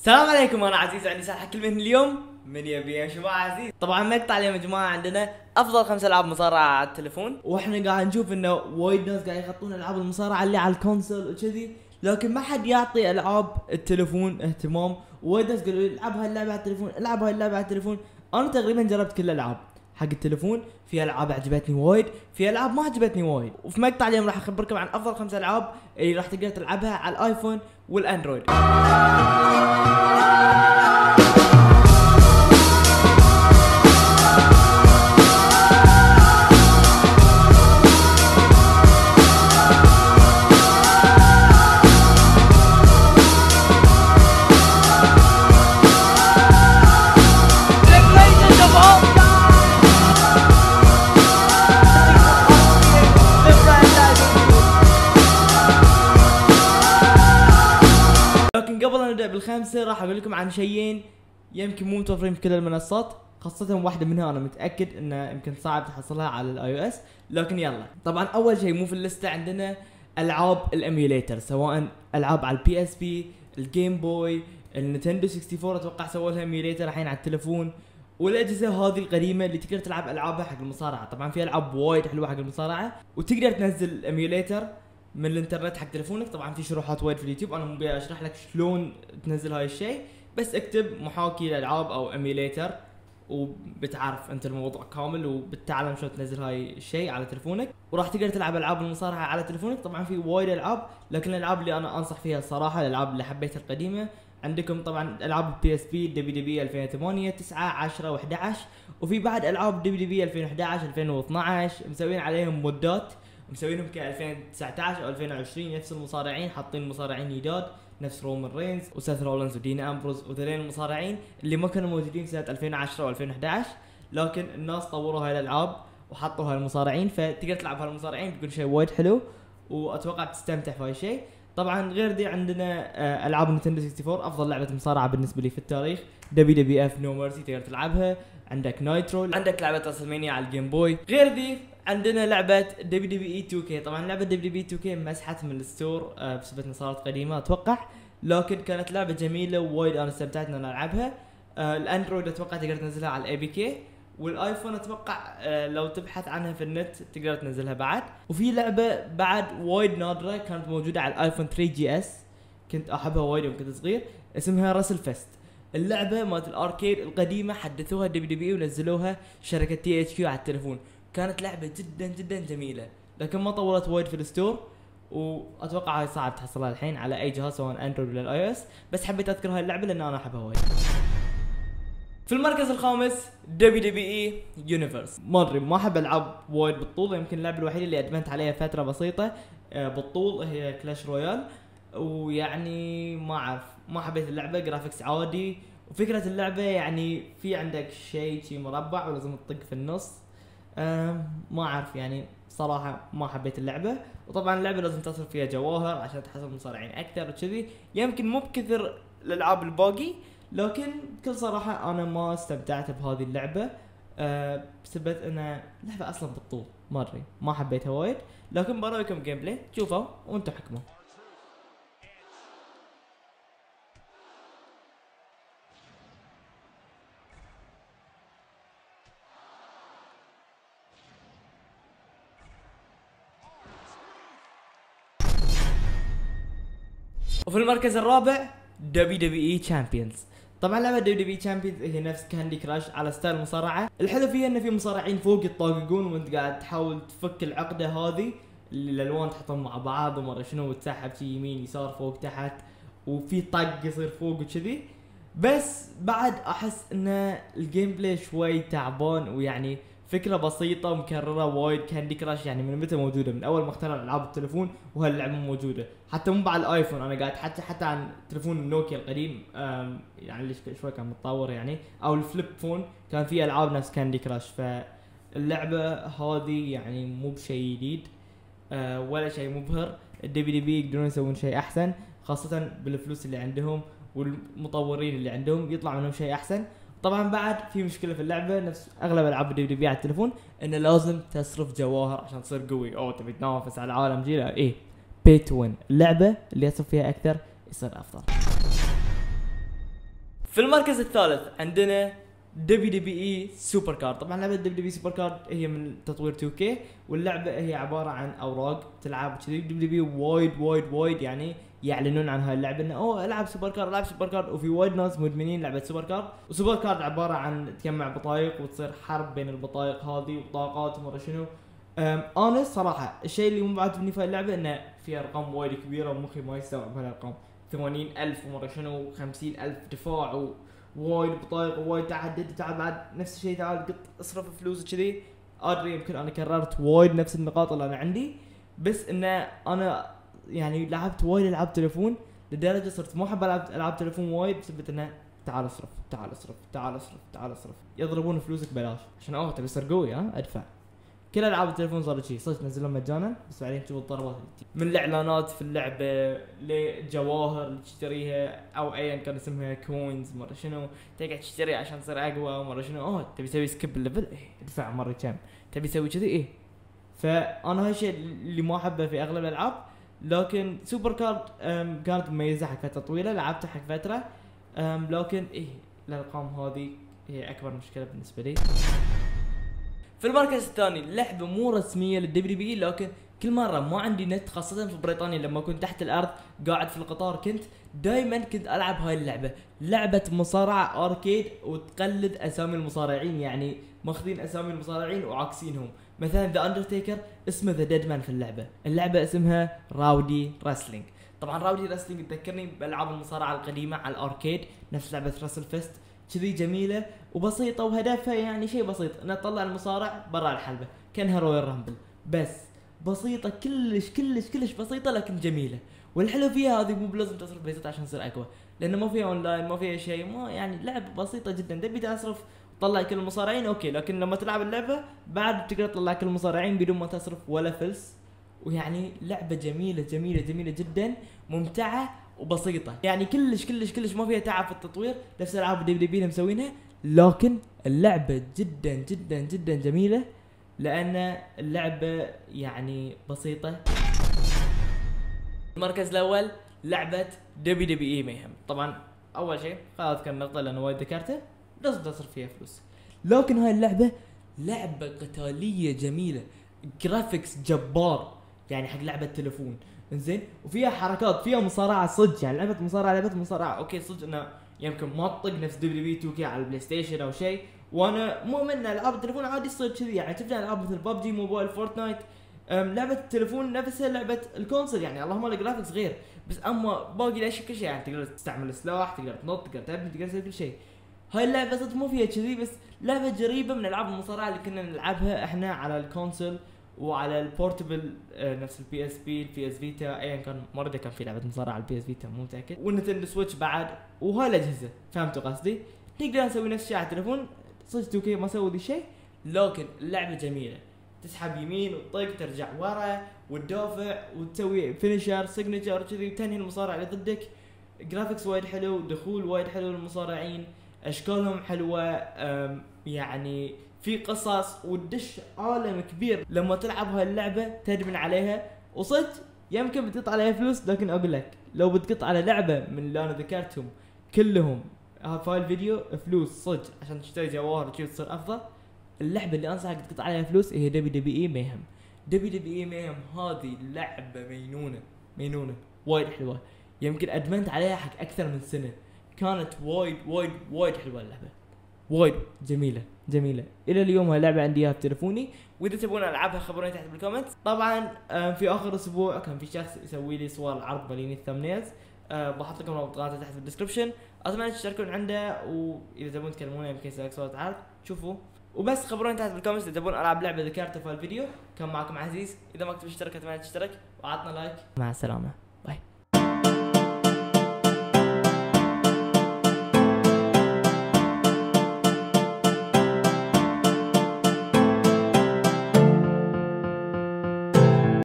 السلام عليكم، انا عزيز عندي سالفه كلمه اليوم من يبي يا شباب عزيز. طبعا مقطع اليوم يا جماعه عندنا افضل 5 العاب مصارعه على التليفون، واحنا قاعد نشوف انه وايد ناس قاعد يحطون العاب المصارعه اللي على الكونسول وكذي، لكن ما حد يعطي العاب التليفون اهتمام. وايد ناس قالوا لي العب هاي اللعبه على التليفون، العب هاي اللعبه على التليفون. انا تقريبا جربت كل الالعاب حق التليفون، في العاب عجبتني وايد، في العاب ما عجبتني وايد. وفي مقطع اليوم راح اخبركم عن افضل 5 العاب اللي راح تقدر تلعبها على الايفون والاندرويد. لكن قبل أن نبدأ بالخامسة راح أقول لكم عن شيئين يمكن مو متوفرين في كل المنصات، خاصة واحدة منها أنا متأكد إنه يمكن صعب تحصلها على الاي او اس، لكن يلا. طبعا أول شيء مو في الليستة عندنا ألعاب الأميوليتر، سواء ألعاب على البي اس بي، الجيم بوي، النينتندو 64 أتوقع سووا لها أميوليتر الحين على التليفون، والأجهزة هذه القديمة اللي تقدر تلعب ألعابها حق المصارعة. طبعا في ألعاب وايد حلوة حق المصارعة، وتقدر تنزل أميوليتر من الانترنت حق تليفونك. طبعا في شروحات وايد في اليوتيوب، انا مو اشرح لك شلون تنزل هاي الشيء، بس اكتب محاكي الالعاب او ايميليتر وبتعرف انت الموضوع كامل، وبتتعلم شلون تنزل هاي الشيء على تليفونك، وراح تقدر تلعب العاب المصارعه على تليفونك. طبعا في وايد العاب، لكن الالعاب اللي انا انصح فيها الصراحه الالعاب اللي حبيتها القديمه. عندكم طبعا العاب البي اس بي، دبليو دبليو 2008 9 10 و11، وفي بعد العاب دبليو دبليو 2011 2012 مسوين عليهم مودات، مسوينهم ك 2019 او 2020 نفس المصارعين، حاطين مصارعين جداد نفس رومان رينز وسيث رولينز ودين امبروز، وذولين المصارعين اللي ما كانوا موجودين سنه 2010 و 2011، لكن الناس طوروا هاي الالعاب وحطوا هاي المصارعين، فتقدر تلعب هاي المصارعين، بيكون شيء وايد حلو واتوقع بتستمتع في هاي الشيء. طبعا غير دي عندنا العاب نينتندو 64، افضل لعبه مصارعه بالنسبه لي في التاريخ، دبليو دبليو اف نو ميرسي تقدر تلعبها. عندك نايترو، عندك لعبه راسلمانيا على الجيم بوي. غير ذي عندنا لعبه دبليو دبليو اي 2 كي. طبعا لعبه دبليو دبليو 2 كي مسحت من الستور بسبب انها صارت قديمه اتوقع، لكن كانت لعبه جميله وايد انا استمتعت ان انا العبها. الاندرويد اتوقع تقدر تنزلها على الاي بي كي، والايفون اتوقع لو تبحث عنها في النت تقدر تنزلها بعد. وفي لعبه بعد وايد نادره كانت موجوده على الايفون 3 جي اس، كنت احبها وايد يوم كنت صغير، اسمها راسل فيست. اللعبه مالت الاركيد القديمه حدثوها دبليو دبليو ونزلوها شركه تي اتش كيو على التليفون. كانت لعبه جدا جدا جميله، لكن ما طولت وايد في الستور، واتوقع هاي صعب تحصلها الحين على اي جهاز سواء اندرويد ولا الاي او اس، بس حبيت اذكر هاي اللعبه لان انا احبها وايد. في المركز الخامس دبليو دبليو اي يونيفرس. ما ادري، ما احب العاب وايد بالطول، يمكن اللعبه الوحيده اللي ادمنت عليها فتره بسيطه بالطول هي كلاش رويال، ويعني ما اعرف، ما حبيت اللعبه، جرافيكس عادي، وفكره اللعبه يعني في عندك شيء مربع ولازم تطق في النص. ما اعرف يعني صراحه ما حبيت اللعبه. وطبعا اللعبه لازم تصرف فيها جواهر عشان تحصل مصارعين اكثر وكذي، يمكن مو بكثر الالعاب الباقي، لكن بكل صراحه انا ما استمتعت بهذه اللعبه بسبب ان اللعبه اصلا بالطول، ما ادري ما حبيتها وايد، لكن براويكم جيم بلاي شوفوا وانتم حكموا. وفي المركز الرابع دبليو دبليو اي تشامبيونز. طبعا لعبه دبليو دبليو تشامبيونز هي نفس كاندي كراش على ستايل مصارعه. الحلو فيها انه في مصارعين فوق يطاققون وانت قاعد تحاول تفك العقده هذه اللي الالوان تحطهم مع بعض وما شنو، وتسحب شي يمين يسار فوق تحت، وفي طق يصير فوق وكذي. بس بعد احس ان الجيم بلاي شوي تعبان، ويعني فكره بسيطه ومكرره وايد. كاندي كراش يعني من متى موجوده؟ من اول ما اخترعوا العاب التليفون وهاللعبه موجوده، حتى مو على الايفون، انا قاعد حتى عن تليفون النوكيا القديم يعني اللي شوي كان متطور يعني، او الفليب فون كان فيه العاب نفس كاندي كراش. فاللعبه هذه يعني مو بشيء جديد ولا شيء مبهر. الدبليو دبليو يقدرون يسوون شيء احسن، خاصه بالفلوس اللي عندهم والمطورين اللي عندهم، يطلع منهم شيء احسن. طبعا بعد في مشكله في اللعبه نفس اغلب العاب الدبليو دبليو على التليفون، انه لازم تصرف جواهر عشان تصير قوي، او تبي تنافس على العالم جيله ايه بي تو وين. اللعبه اللي يصرف فيها اكثر يصير افضل. في المركز الثالث عندنا دبليو دبليو اي سوبر كارد. طبعا لعبه دبليو دبليو سوبر كارد هي من تطوير 2K، واللعبه هي عباره عن اوراق تلعب كذي. دبليو دبليو وايد يعني يعلنون عن هاي اللعبه انه العب سوبر كارد العب سوبر كارد، وفي وايد ناس مدمنين لعبه سوبر كارد. وسوبر كارد عباره عن تجمع بطايق وتصير حرب بين البطايق هذه وطاقات ومرة شنو. انا صراحه الشيء اللي مو عاجبني في اللعبه انه في ارقام وايد كبيره ومخي ما يستوعب هالارقام. 80,000 ومرة شنو 50,000 دفاع ووايد بطايق ووايد تعدد. تعال بعد نفس الشيء، تعال قط اصرف فلوس كذي. ادري يمكن انا كررت وايد نفس النقاط اللي انا عندي، بس انه انا يعني لعبت وايد العاب تليفون لدرجه صرت ما احب العب تليفون وايد بسبب انه تعال اصرف تعال اصرف تعال اصرف تعال اصرف، يضربون فلوسك بلاش عشان تبي تصير قوي ادفع. كل العاب التليفون صارت شيء صدق نزلهم مجانا، بس بعدين تشوف الضربات من الاعلانات في اللعبه لجواهر اللي تشتريها او ايا كان اسمها كوينز مره شنو تقعد تشتري عشان تصير اقوى مره شنو. تبي تسوي سكيب الليفل ادفع مره كم، تبي تسوي كذي فانا هالشيء اللي ما احبه في اغلب الالعاب. لكن سوبر كارد كانت مميزه حق فتره طويله، لعبتها حق فتره لكن الارقام هذه هي اكبر مشكله بالنسبه لي. في المركز الثاني لعبه مو رسميه للدبليو بي، لكن كل مره ما عندي نت خاصه في بريطانيا لما كنت تحت الارض قاعد في القطار كنت العب هاي اللعبه. لعبه مصارعه اركيد وتقلد اسامي المصارعين، يعني ماخذين اسامي المصارعين وعاكسينهم. مثلا ذا اندرتيكر اسمه ذا ديد مان في اللعبه اسمها راودي راسلينج. طبعا راودي راسلينج تذكرني بالعاب المصارعه القديمه على الاركيد نفس لعبه راسل فيست كذي، جميله وبسيطه وهدفها يعني شيء بسيط انها تطلع المصارع برا الحلبه كانها رويال رامبل، بس بسيطه كلش بسيطه لكن جميله. والحلو فيها هذه مو بلازم تصرف بيزات عشان تصير اقوى، لانه ما فيها اونلاين ما فيها شيء، ما يعني لعبه بسيطه جدا. تبي تصرف تطلع كل المصارعين اوكي، لكن لما تلعب اللعبه بعد تقدر تطلع كل المصارعين بدون ما تصرف ولا فلس. ويعني لعبه جميله جدا ممتعه وبسيطه، يعني كلش ما فيها تعب في التطوير نفس العاب الدبليو بي اللي مسوينها. لكن اللعبه جدا جميله لان اللعبه يعني بسيطه. المركز الاول لعبه دبليو اي ميهم. طبعا اول شيء خلاص كان نقطه لانه وايد ذكرته لازم تصرف فيها فلوس، لكن هاي اللعبه لعبه قتاليه جميله، جرافيكس جبار يعني حق لعبه تليفون انزين، وفيها حركات فيها مصارعه صدق، يعني لعبه مصارعه اوكي صدق انه يمكن ما تطق نفس دبليو بي 2K على البلاي ستيشن او شيء، وانا مؤمن العاب التليفون عادي تصير كذي. يعني شفنا العاب مثل ببجي موبايل فورتنايت لعبه التليفون نفسها لعبه الكونسول، يعني اللهم الجرافيكس غير، بس اما باقي الاشياء كل شيء يعني تقدر تستعمل سلاح تقدر تنط تقدر تبني تقدر تسوي كل شيء. هاي اللعبه صدق مو فيها كذي، بس لعبه قريبه من العاب المصارعه اللي كنا نلعبها احنا على الكونسول وعلى البورتبل نفس البي اس بي البي اس فيتا ايا كان. مرة كان في لعبه مصارعه على البي اس فيتا مو متاكد، والنتندو سويتش بعد، وهاي الاجهزه فهمتوا قصدي. نقدر نسوي نفس الشيء على التليفون صدق 2K ما سووا ذي الشيء، لكن اللعبه جميله. تسحب يمين وتطق ترجع ورا وتدافع وتسوي فينيشر سيجنتشر كذي وتنهي المصارع اللي ضدك. جرافيكس وايد حلو، دخول وايد حلو للمصارعين، اشكالهم حلوه، يعني في قصص وتدش عالم كبير. لما تلعب هاي اللعبه تدمن عليها، وصدق يمكن بتقط عليها فلوس، لكن اقول لك لو بتقط على لعبه من اللي انا ذكرتهم كلهم في الفيديو فلوس صدق عشان تشتري جواهر وتشوف تصير افضل، اللعبه اللي انصحك تقط عليها فلوس هي دبليو اي ميهم. دبليو اي ميهم هذه لعبه مينونه وايد حلوه، يمكن ادمنت عليها حق اكثر من سنه. كانت وايد حلوه اللعبه، وايد جميله الى اليوم. هاي اللعبه عندي اياها بتليفوني، واذا تبون العبها خبروني تحت بالكومنت. طبعا في اخر اسبوع كان في شخص يسوي لي صور عرض ماليني الثمنيلز، بحط لكم رابط قناته تحت بالدسكربشن، اتمنى تشتركون عنده، واذا تبون تكلموني يمكن اسوي صوره عرض شوفوا. وبس خبروني تحت بالكومنت اذا تبون العب لعبه ذكرتها في الفيديو. كان معكم عزيز، اذا ما كنت مشترك اتمنى تشترك وعطنا لايك. مع السلامه.